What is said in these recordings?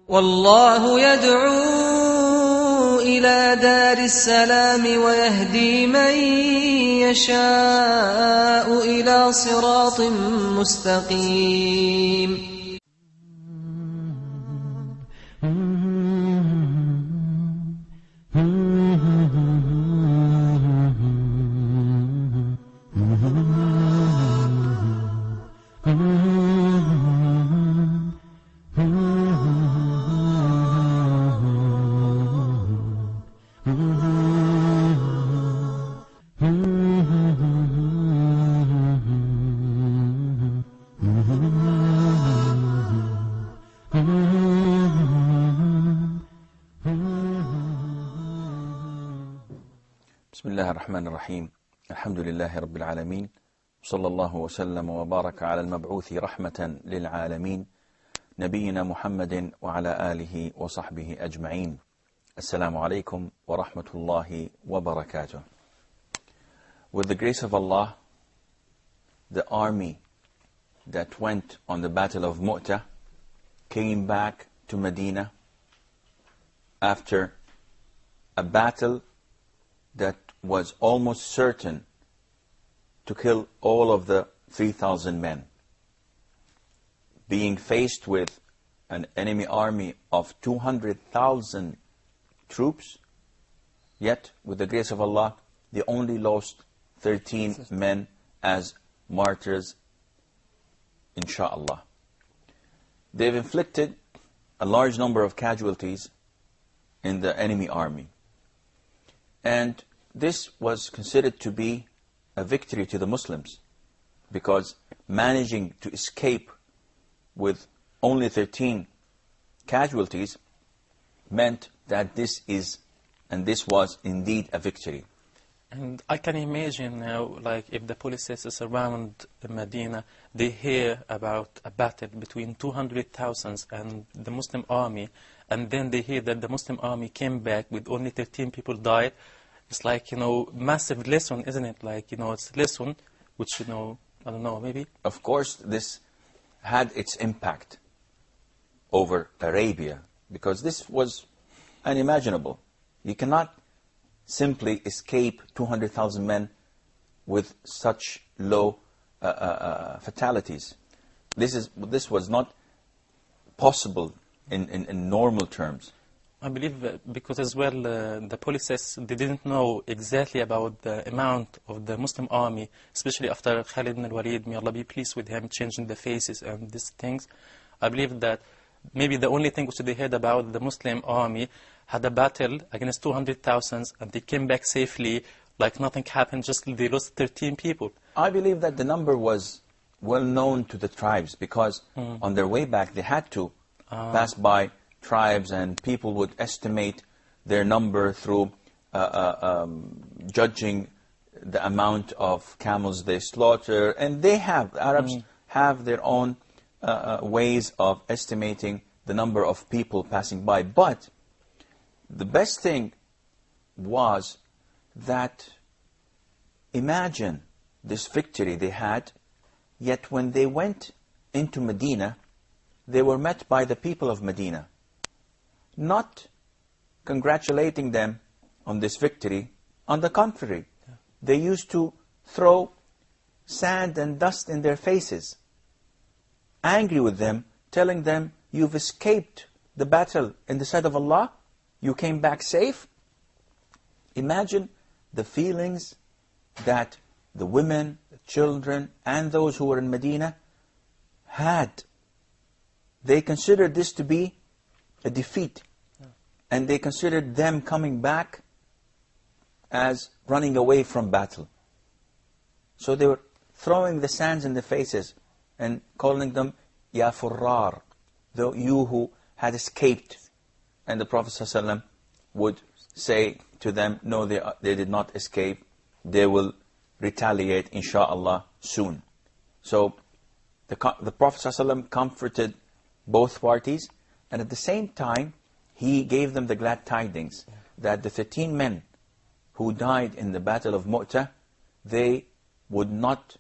والله يدعو إلى دار السلام ويهدي من يشاء إلى صراط مستقيم. بسم الله الرحمن الرحيم. الحمد لله رب العالمين، صلى الله وسلم وبارك على المبعوث رحمة للعالمين نبينا محمد وعلى آله وصحبه أجمعين. السلام عليكم ورحمة الله وبركاته. With the grace of Allah, the army that went on the battle of Mu'tah came back to Medina after a battle that was almost certain to kill all of the 3,000 men. Being faced with an enemy army of 200,000 troops, yet with the grace of Allah, they only lost 13 men as martyrs, insha'Allah. They've inflicted a large number of casualties in the enemy army. And this was considered to be a victory to the Muslims, because managing to escape with only 13 casualties meant that this was indeed a victory. And I can imagine now, like if the police is around Medina, they hear about a battle between 200,000 and the Muslim army, and then they hear that the Muslim army came back with only 13 people died. It's like, massive lesson, isn't it? Like, it's a lesson which, I don't know, maybe? Of course, this had its impact over Arabia, because this was unimaginable. You cannot simply escape 200,000 men with such low fatalities. This was not possible in normal terms. I believe because as well the police, they didn't know exactly about the amount of the Muslim army, especially after Khalid ibn al-Walid, may Allah be pleased with him, changing the faces and these things. I believe that maybe the only thing which they heard about the Muslim army had a battle against 200,000 and they came back safely, like nothing happened, just they lost 13 people. I believe that the number was well known to the tribes, because on their way back they had to pass by tribes, and people would estimate their number through judging the amount of camels they slaughter. And the Arabs have their own ways of estimating the number of people passing by. But the best thing was that, imagine this victory they had, yet when they went into Medina, they were met by the people of Medina, not congratulating them on this victory. On the contrary, they used to throw sand and dust in their faces, angry with them, telling them, you've escaped the battle in the sight of Allah, you came back safe. Imagine the feelings that the women, the children, and those who were in Medina had. They considered this to be a defeat, and they considered them coming back as running away from battle. So they were throwing the sands in their faces and calling them Ya Furrar, you who had escaped. And the Prophet ﷺ would say to them, no, they did not escape. They will retaliate, insha'Allah, soon. So the Prophet ﷺ comforted both parties, and at the same time, he gave them the glad tidings that the 13 men who died in the battle of Mu'tah, they would not,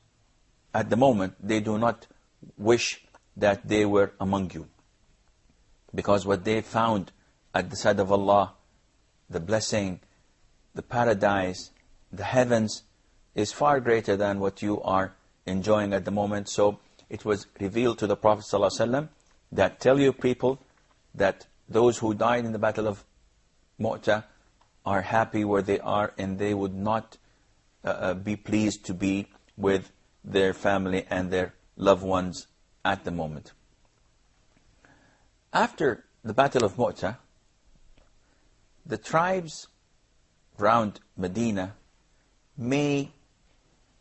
at the moment, they do not wish that they were among you. Because what they found at the side of Allah, the blessing, the paradise, the heavens, is far greater than what you are enjoying at the moment. So it was revealed to the Prophet ﷺ that tell you people that those who died in the battle of Mu'tah are happy where they are, and they would not be pleased to be with their family and their loved ones at the moment. After the battle of Mu'tah, the tribes around Medina may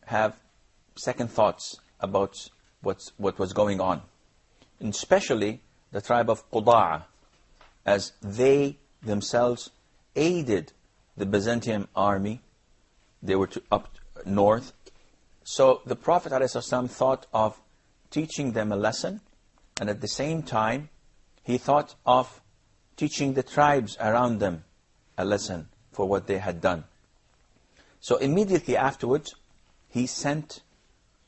have second thoughts about what was going on, and especially the tribe of Quda'a, as they themselves aided the Byzantine army. They were up north. So the Prophet ﷺ thought of teaching them a lesson, and at the same time he thought of teaching the tribes around them a lesson for what they had done. So immediately afterwards he sent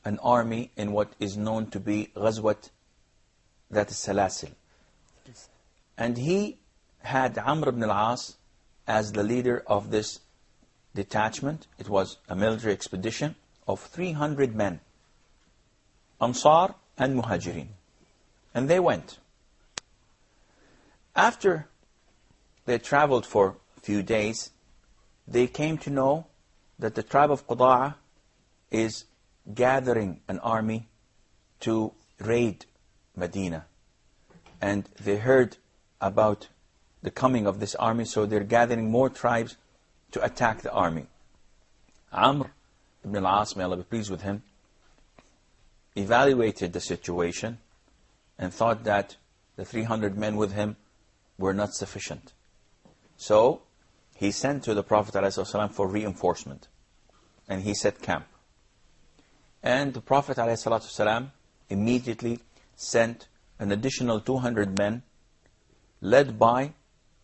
an army in what is known to be Ghazwat That Salasil. And he had Amr ibn al-As as the leader of this detachment. It was a military expedition of 300 men, Ansar and Muhajirin. And they went. After they traveled for a few days, they came to know that the tribe of Quda'a is gathering an army to raid Medina. And they heard about the coming of this army, so they're gathering more tribes to attack the army. Amr ibn al-As, may Allah be pleased with him, evaluated the situation and thought that the 300 men with him were not sufficient. So he sent to the Prophet ﷺ for reinforcement, and he set camp. And the Prophet ﷺ immediately sent an additional 200 men led by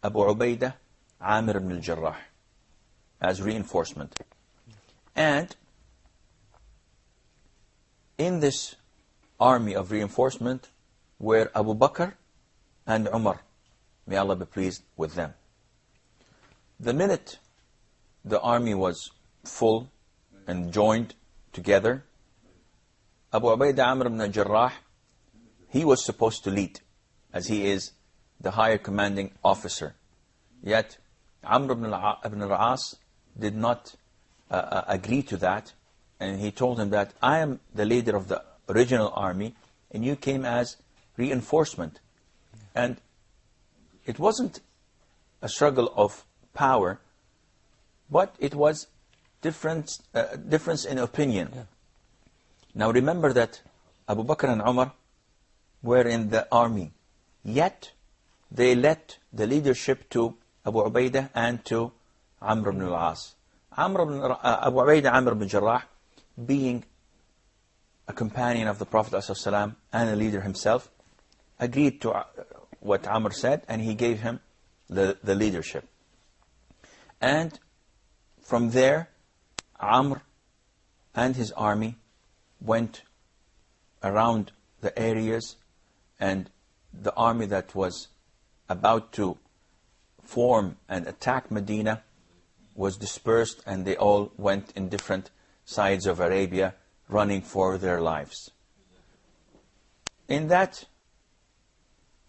Abu Ubaidah Amir ibn al-Jarrah as reinforcement. And in this army of reinforcement were Abu Bakr and Umar, may Allah be pleased with them. The minute the army was full and joined together, Abu Ubaidah Amr ibn al-Jarrah, he was supposed to lead, as he is the higher commanding officer. Yet Amr ibn al-As did not agree to that, and he told him that I am the leader of the original army and you came as reinforcement. And it wasn't a struggle of power, but it was difference in opinion. Yeah. Now remember that Abu Bakr and Umar were in the army, yet they let the leadership to Abu Ubaidah and to Amr ibn al-As. Abu Ubaidah Amr ibn Jarrah, being a companion of the Prophet ﷺ and a leader himself, agreed to what Amr said, and he gave him the leadership. And from there, Amr and his army went around the areas, and the army that was about to form and attack Medina was dispersed, and they all went in different sides of Arabia, running for their lives. In that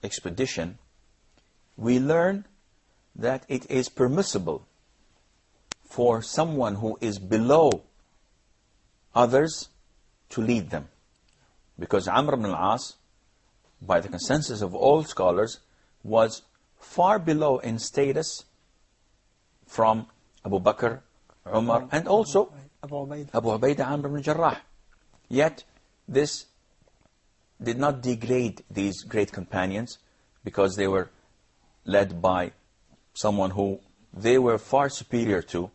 expedition, we learn that it is permissible for someone who is below others to lead them. Because Amr ibn al-As, by the consensus of all scholars, was far below in status from Abu Bakr, Umar, and also Abu Ubaidah Amr ibn Jarrah. Yet this did not degrade these great companions, because they were led by someone who they were far superior to.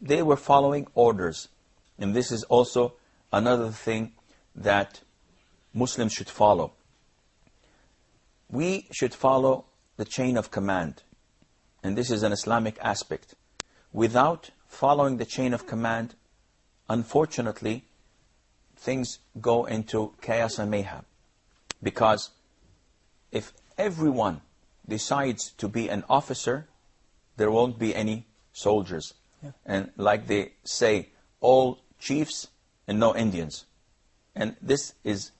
They were following orders. And this is also another thing that Muslims should follow. We should follow the chain of command. And this is an Islamic aspect. Without following the chain of command, unfortunately, things go into chaos and mayhem. Because if everyone decides to be an officer, there won't be any soldiers. Yeah. And like they say, all chiefs and no Indians. And this is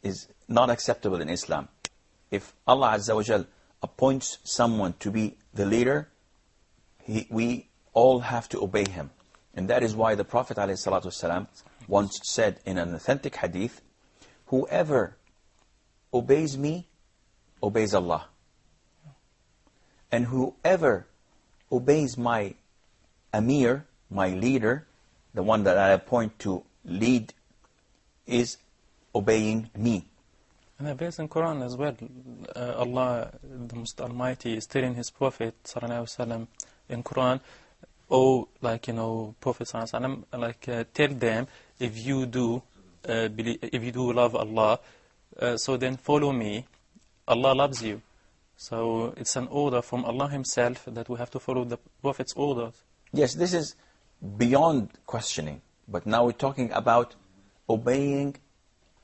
not acceptable in Islam. If Allah Azza wa Jal appoints someone to be the leader, we all have to obey him. And that is why the Prophet ﷺ once said in an authentic hadith, whoever obeys me, obeys Allah. And whoever obeys my Amir, my leader, the one that I appoint to lead, is obeying me. And the verse in Quran as well, Allah, the Most Almighty, is telling His Prophet ﷺ in Quran, oh, like, you know, Prophet ﷺ, like, tell them, if you do love Allah, so then follow me, Allah loves you. So it's an order from Allah Himself that we have to follow the Prophet's orders. Yes, this is beyond questioning. But now we're talking about obeying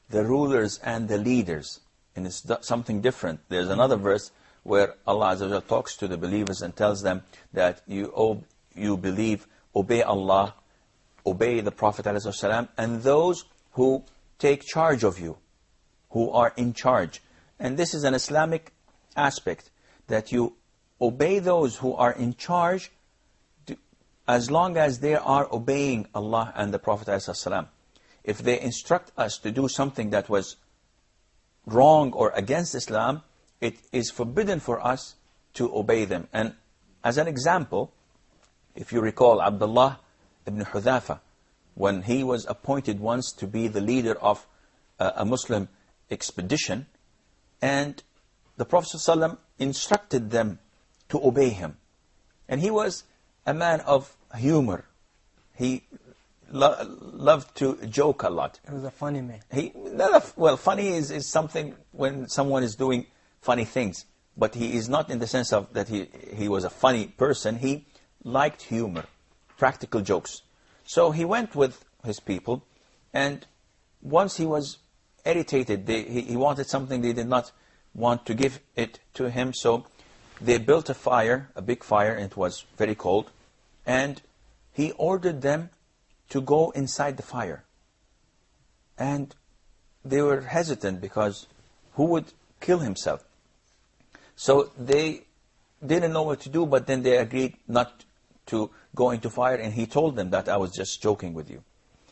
the rulers and the leaders. And it's something different. There's another verse where Allah Azza wa Jalla talks to the believers and tells them that you believe, obey Allah, obey the Prophet ﷺ, and those who take charge of you, who are in charge. And this is an Islamic aspect, that you obey those who are in charge as long as they are obeying Allah and the Prophet ﷺ. If they instruct us to do something that was wrong or against Islam, it is forbidden for us to obey them. And as an example, if you recall Abdullah ibn Hudhafa, when he was appointed once to be the leader of a Muslim expedition, and the Prophet ﷺ instructed them to obey him. And he was a man of humor. He loved to joke a lot. He was a funny man. Well, funny is something when someone is doing funny things. But he is not in the sense of that he was a funny person. He liked humor, practical jokes. So he went with his people, and once he was irritated, he wanted something, they did not want to give it to him, so they built a fire, a big fire, and it was very cold, and he ordered them to go inside the fire. And they were hesitant because who would kill himself? So they didn't know what to do, but then they agreed not to go into fire, and he told them that I was just joking with you.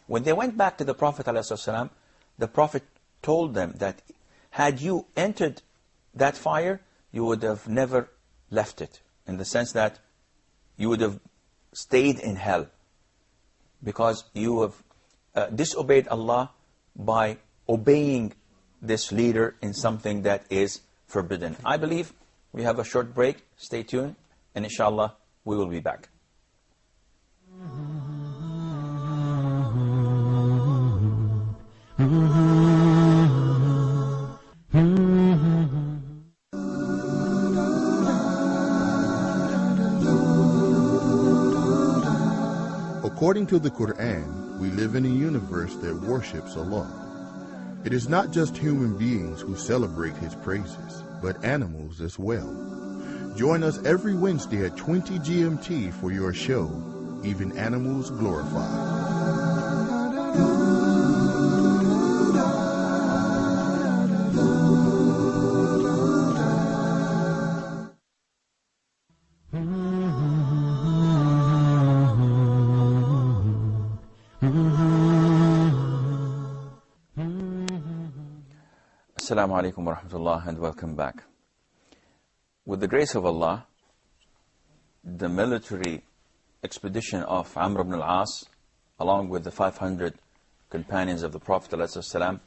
When they went back to the Prophet ﷺ, the Prophet told them that had you entered that fire, you would have never left it, in the sense that you would have stayed in hell, because you have disobeyed Allah by obeying this leader in something that is forbidden. I believe we have a short break. Stay tuned, and inshallah we will be back. According to the Quran, we live in a universe that worships Allah. It is not just human beings who celebrate His praises, but animals as well. Join us every Wednesday at 20 GMT for your show, Even Animals Glorified. Assalamu alaikum wa rahmatullah, and welcome back. With the grace of Allah, the military expedition of Amr ibn al-As, along with the 500 companions of the Prophet ﷺ,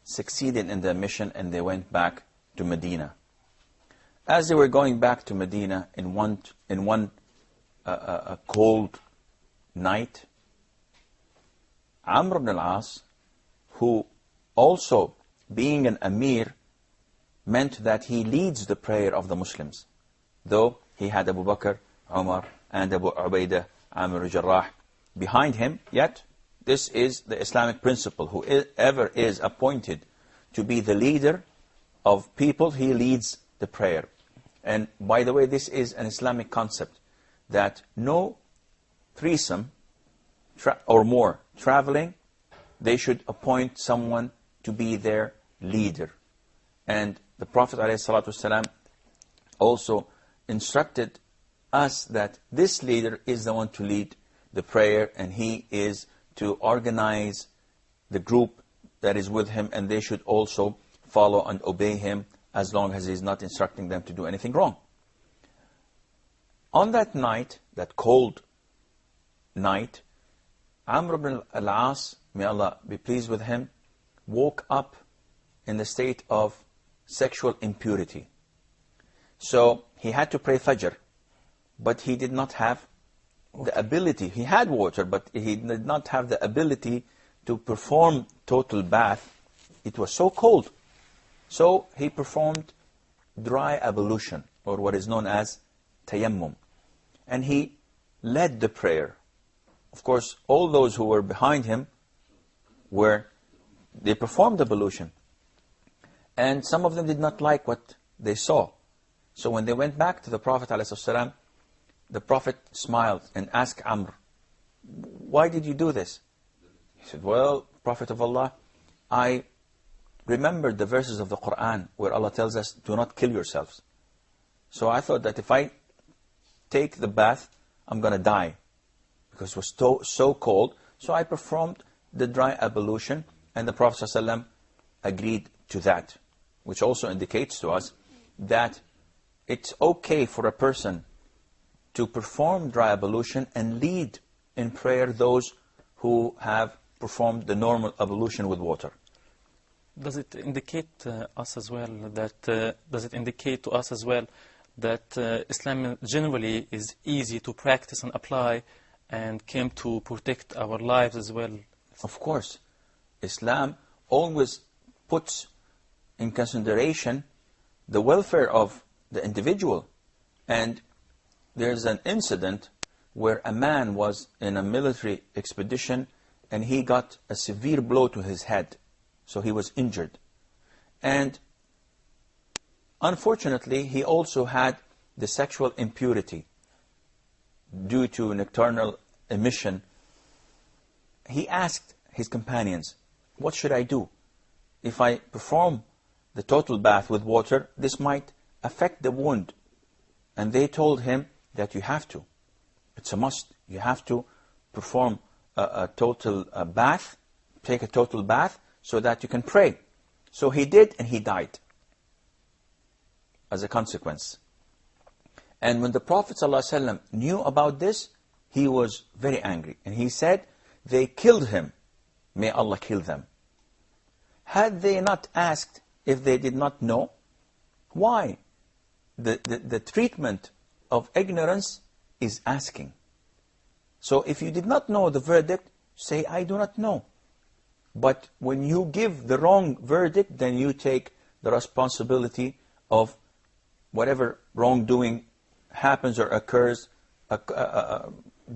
succeeded in their mission, and they went back to Medina. As they were going back to Medina in one cold night, Amr ibn al-As, who also being an Amir, meant that he leads the prayer of the Muslims. Though he had Abu Bakr, Umar, and Abu Ubaidah, Amir al-Jarrah behind him, yet this is the Islamic principle. Whoever is appointed to be the leader of people, he leads the prayer. And by the way, this is an Islamic concept, that no threesome or more traveling, they should appoint someone to be their leader. And the Prophet ﷺ also instructed us that this leader is the one to lead the prayer, and he is to organize the group that is with him, and they should also follow and obey him as long as he's not instructing them to do anything wrong. On that night, that cold night, Amr ibn al-As, may Allah be pleased with him, woke up in the state of sexual impurity. So he had to pray Fajr, but he did not have the ability. He had water, but he did not have the ability to perform total bath. It was so cold. So he performed dry ablution, or what is known as tayammum. And he led the prayer. Of course, all those who were behind him they performed ablution. And some of them did not like what they saw. So when they went back to the Prophet ﷺ, the Prophet smiled and asked Amr, "Why did you do this?" He said, "Well, Prophet of Allah, I remembered the verses of the Quran where Allah tells us, do not kill yourselves. So I thought that if I take the bath, I'm going to die, because it was so cold. So I performed the dry ablution, and the Prophet ﷺ agreed to that, which also indicates to us that it's okay for a person to perform dry ablution and lead in prayer those who have performed the normal ablution with water. Does it indicate us as well that Islam generally is easy to practice and apply, and came to protect our lives as well? Of course. Islam always puts in consideration the welfare of the individual. And there's an incident where a man was in a military expedition and he got a severe blow to his head. So he was injured. And unfortunately, he also had the sexual impurity due to nocturnal emission. He asked his companions, "What should I do? If I perform the total bath with water, this might affect the wound." And they told him that you have to. It's a must. You have to perform a total bath, take a total bath, so that you can pray. So he did, and he died as a consequence. And when the Prophet ﷺ knew about this, he was very angry. And he said, "They killed him. May Allah kill them." Had they not asked if they did not know? Why? The treatment of ignorance is asking. So if you did not know the verdict, say, "I do not know." But when you give the wrong verdict, then you take the responsibility of whatever wrongdoing happens or occurs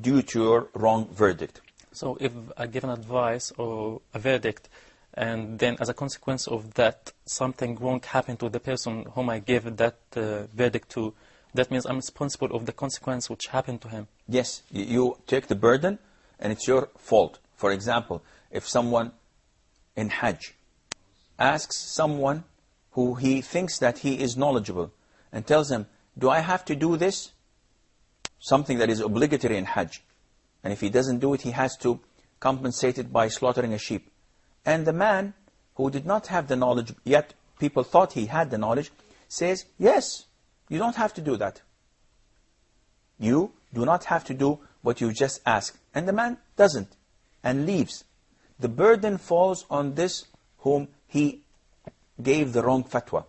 due to your wrong verdict. So if I give an advice or a verdict, and then as a consequence of that, something wrong happened to the person whom I gave that verdict to, that means I'm responsible of the consequence which happened to him. Yes, you take the burden, and it's your fault. For example, if someone in Hajj asks someone who he thinks that he is knowledgeable and tells him, "Do I have to do this?" Something that is obligatory in Hajj. And if he doesn't do it, he has to compensate it by slaughtering a sheep. And the man who did not have the knowledge, yet people thought he had the knowledge, says, "Yes, you don't have to do that. You do not have to do what you just asked." And the man doesn't and leaves. The burden falls on this whom he gave the wrong fatwa.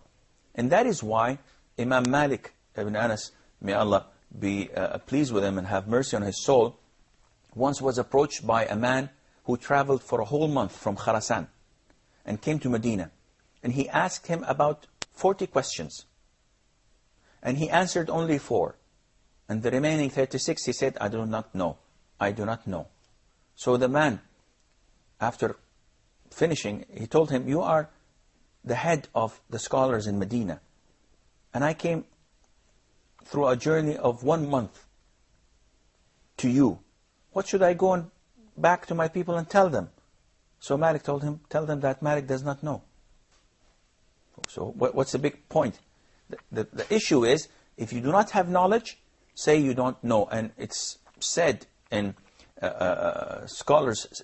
And that is why Imam Malik ibn Anas, may Allah be pleased with him and have mercy on his soul, once was approached by a man who traveled for a whole month from Khurasan and came to Medina. And he asked him about 40 questions. And he answered only 4. And the remaining 36, he said, "I do not know. I do not know." So the man, after finishing, he told him, "You are the head of the scholars in Medina. And I came through a journey of 1 month to you. What should I go back to my people and tell them? So Malik told him, tell them that Malik does not know. So what's the big point? The issue is, if you do not have knowledge, say you don't know. And it's said in scholars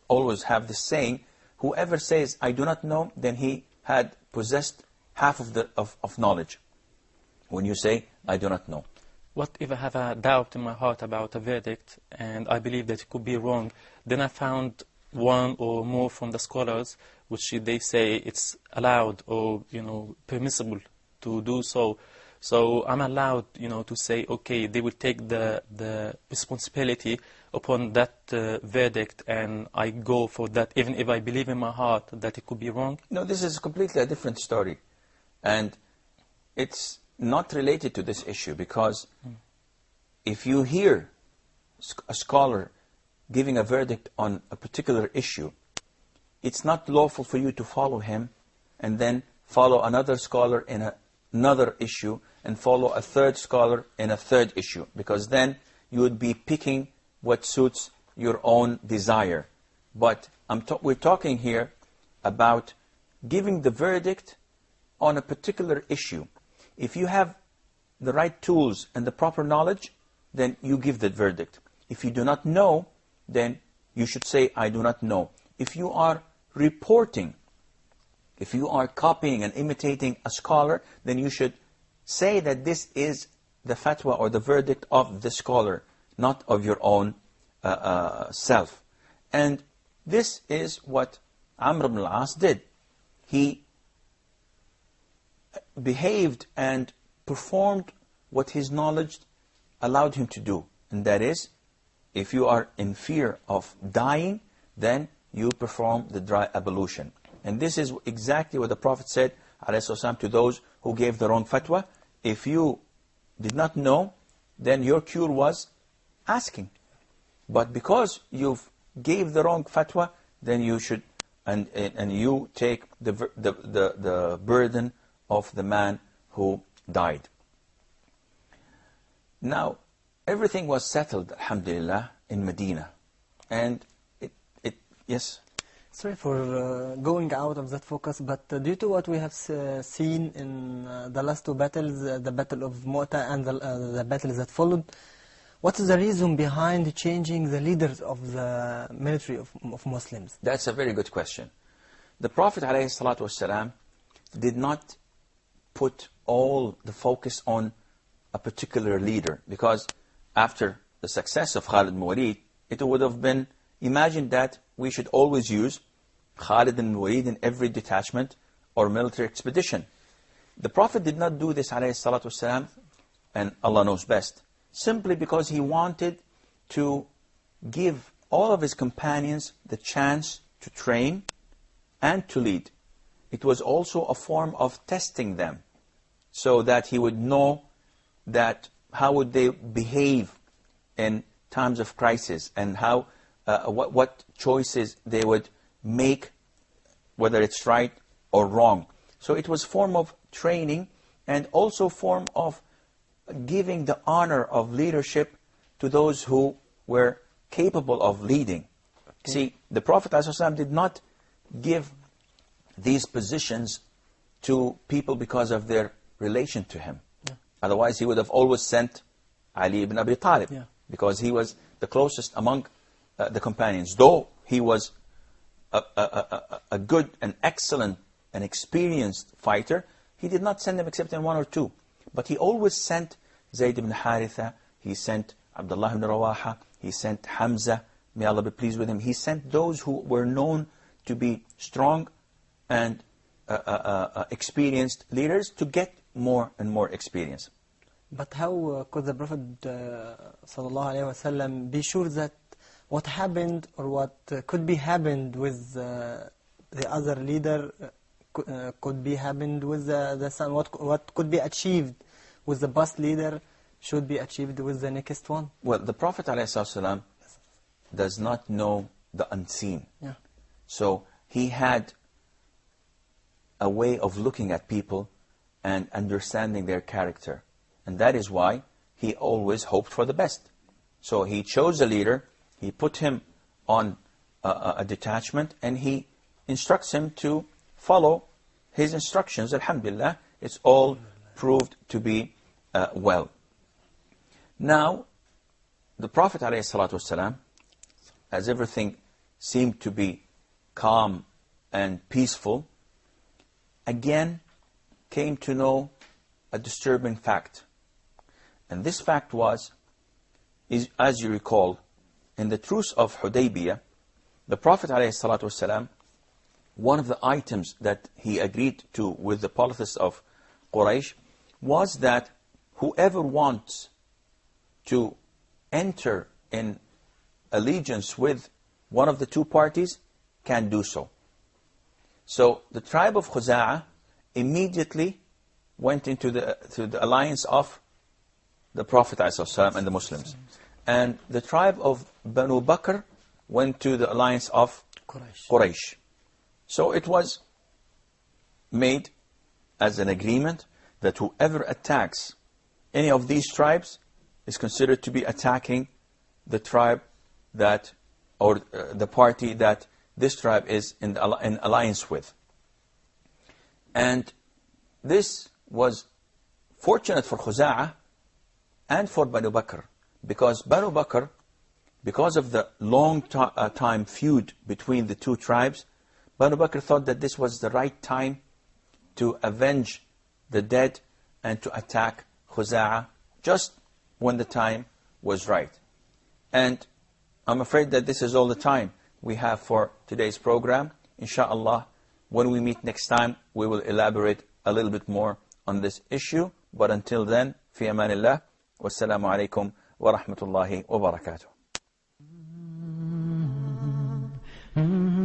always have this saying, whoever says, I do not know, then he had possessed half of knowledge. When you say, I do not know. What if I have a doubt in my heart about a verdict and I believe that it could be wrong? Then I found one or more from the scholars which they say it's allowed or permissible to do so. So I'm allowed to say, okay, they will take the responsibility upon that verdict, and I go for that, even if I believe in my heart that it could be wrong? No, this is completely a different story. And it's not related to this issue, because if you hear a scholar giving a verdict on a particular issue, it's not lawful for you to follow him and then follow another scholar in another issue and follow a third scholar in a third issue, because then you would be picking what suits your own desire. But we're talking here about giving the verdict on a particular issue. If you have the right tools and the proper knowledge, then you give the verdict. If you do not know, then you should say, I do not know. If you are reporting, if you are copying and imitating a scholar, then you should say that this is the fatwa or the verdict of the scholar, not of your own self. And this is what Amr ibn al-As did. He behaved and performed what his knowledge allowed him to do. And that is, if you are in fear of dying, then you perform the dry ablution. And this is exactly what the Prophet said ﷺ, to those who gave the wrong fatwa. If you did not know, then your cure was asking. But because you gave the wrong fatwa, then you should, and you take the burden of the man who died. Now, everything was settled, alhamdulillah, in Medina. And yes? Sorry for going out of that focus, but due to what we have seen in the last two battles, the Battle of Mu'tah and the battles that followed, what is the reason behind changing the leaders of the military of Muslims? That's a very good question. The Prophet ﷺ did not put all the focus on a particular leader, because after the success of Khalid ibn Walid, it would have been imagined that we should always use Khalid ibn Walid in every detachment or military expedition. The Prophet did not do this, ﷺ, and Allah knows best, simply because he wanted to give all of his companions the chance to train and to lead. It was also a form of testing them, so that he would know that how would they behave in times of crisis, and how what choices they would make, whether it's right or wrong. So it was form of training, and also form of giving the honor of leadership to those who were capable of leading. Okay. See, the Prophet ﷺ did not give these positions to people because of their relation to him. Yeah. Otherwise, he would have always sent Ali ibn Abi Talib, yeah, because he was the closest among the companions. Though he was a good and excellent and experienced fighter, he did not send them except in one or two. But he always sent Zayd ibn Haritha, he sent Abdullah ibn Rawaha, he sent Hamza, may Allah be pleased with him. He sent those who were known to be strong and experienced leaders to get more and more experience. But how could the Prophet ﷺ be sure that what happened or what could be happened with the other leader could be happened with the son? What could be achieved with the past leader should be achieved with the next one? Well, the Prophet ﷺ does not know the unseen. Yeah. So he had a way of looking at people and understanding their character. And that is why he always hoped for the best. So he chose a leader, he put him on a detachment, and he instructs him to follow his instructions. Alhamdulillah, it's all proved to be well. Now, the Prophet ﷺ, as everything seemed to be calm and peaceful, again came to know a disturbing fact. And this fact is, as you recall, in the truce of Hudaybiyah, the Prophet ﷺ, one of the items that he agreed to with the polytheists of Quraysh was that whoever wants to enter in allegiance with one of the two parties can do so. So the tribe of Khuza'ah immediately went into the alliance of the Prophet ﷺ and the Muslims. And the tribe of Banu Bakr went to the alliance of Quraysh. So it was made as an agreement that whoever attacks any of these tribes is considered to be attacking the tribe that, or the party that this tribe is in alliance with. And this was fortunate for Khuza'ah and for Banu Bakr, because Banu Bakr, because of the long time feud between the two tribes, Banu Bakr thought that this was the right time to avenge the dead and to attack Khuza'ah just when the time was right. And I'm afraid that this is all the time we have for today's program. Insha'Allah, when we meet next time, we will elaborate a little bit more on this issue. But until then, fi amanillah, wassalamu alaikum wa rahmatullahi wa barakatuh. Mm-hmm.